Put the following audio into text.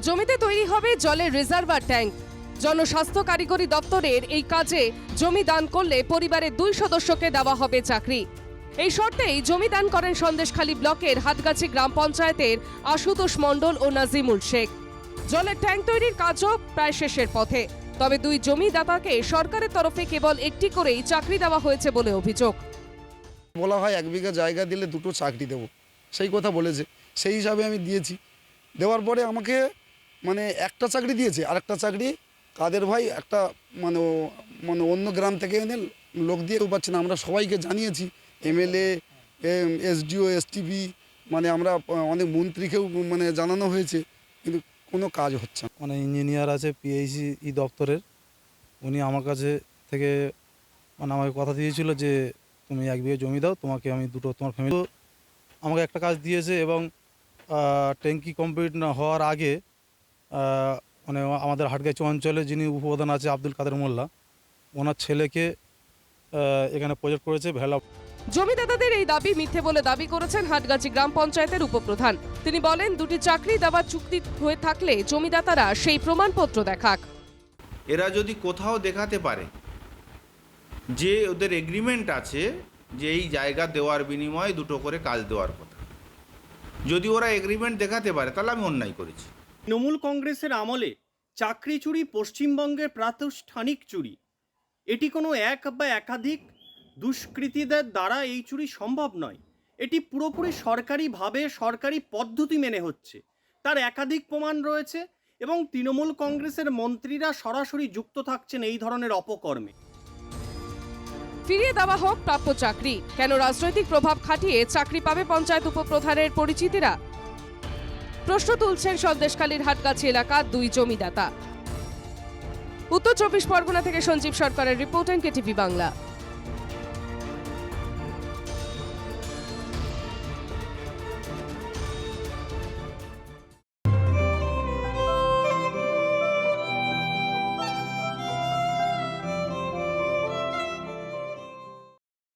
জমিতে তৈরি হবে জলের রিজার্ভার ট্যাঙ্ক। জনস্বাস্থ্য কারিগরি দপ্তরের এই কাজে জমি দান করলে পরিবারের 2 সদস্যকে দেওয়া হবে চাকরি। এই শর্তেই জমি দান করেন সন্দেশখালী ব্লকের হাতগাছি গ্রাম পঞ্চায়েতের আশুতোষ মণ্ডল ও নাজিমুল শেখ। জলের ট্যাঙ্ক তৈরির কাজও প্রায় শেষের পথে। তবে 2 জমিদাতাকে সরকারের তরফে কেবল একটি করেই চাকরি দেওয়া হয়েছে বলে অভিযোগ। বলা হয় 1 বিঘা জায়গা দিলে 2টো চাকরি দেবো, সেই কথা বলেছে। সেই হিসাবে আমি দিয়েছি। দেওয়ার পরে আমাকে মানে একটা চাকরি দিয়েছে, আর একটা চাকরি কাদের ভাই একটা মানে অন্য গ্রাম থেকে এনে লোক দিয়ে পাচ্ছে না। আমরা সবাইকে জানিয়েছি, এমএলএ, এসডিও, এসটিপি, মানে আমরা অনেক মন্ত্রীকেও মানে জানানো হয়েছে, কিন্তু কোনো কাজ হচ্ছে না। মানে ইঞ্জিনিয়ার আছে পিএইচই দপ্তরের, উনি আমার কাছে থেকে মানে আমাকে কথা দিয়েছিল যে তুমি 1 বিঘা জমি দাও, তোমাকে আমি 2টো তোমার ফ্যামিলি। আমাকে একটা কাজ দিয়েছে এবং ট্যাঙ্কি কমপ্লিট না হওয়ার আগে মানে আমাদের হাটগাছি অঞ্চলে যিনি উপপ্রধান আছে আব্দুল কাদের মোল্লা, ওনার ছেলেকে এখানে প্রজেক্ট করেছে ভেলা। জমিদাতাদের এই দাবি মিথ্যে বলে দাবি করেছেন হাটগাছি গ্রাম পঞ্চায়েতের উপপ্রধান। তিনি বলেন, 2টি চাকরি দেওয়ার চুক্তি হয়ে থাকলে জমিদাতারা সেই প্রমাণপত্র দেখাক। এরা যদি কোথাও দেখাতে পারে যে ওদের এগ্রিমেন্ট আছে যে এই জায়গা দেওয়ার বিনিময়ে 2টো করে কাজ দেওয়ার কথা, যদি ওরা এগ্রিমেন্ট দেখাতে পারে তাহলে আমি অন্যায় করেছি। তৃণমূল কংগ্রেসের আমলে চাকরি চুরি পশ্চিমবঙ্গের প্রাতিষ্ঠানিক চুরি। এটি কোনো এক বা একাধিক দুষ্কৃতীদের দ্বারা এই চুরি সম্ভব নয়। এটি পুরোপুরি সরকারিভাবে সরকারি পদ্ধতি মেনে হচ্ছে, তার একাধিক প্রমাণ রয়েছে এবং তৃণমূল কংগ্রেসের মন্ত্রীরা সরাসরি যুক্ত থাকছেন এই ধরনের অপকর্মে। ফিরিয়ে দেওয়া হোক প্রাপ্য চাকরি। কেন রাজনৈতিক প্রভাব খাটিয়ে চাকরি পাবে পঞ্চায়েত উপপ্রধানের পরিচিতিরা? প্রশ্ন তুলছেন সন্দেশখালীর হাটগাছি এলাকার 2 জমিদাতা। উত্তর 24 পরগনা থেকে সঞ্জীব সরকারের রিপোর্ট, এনকেটিভি বাংলা।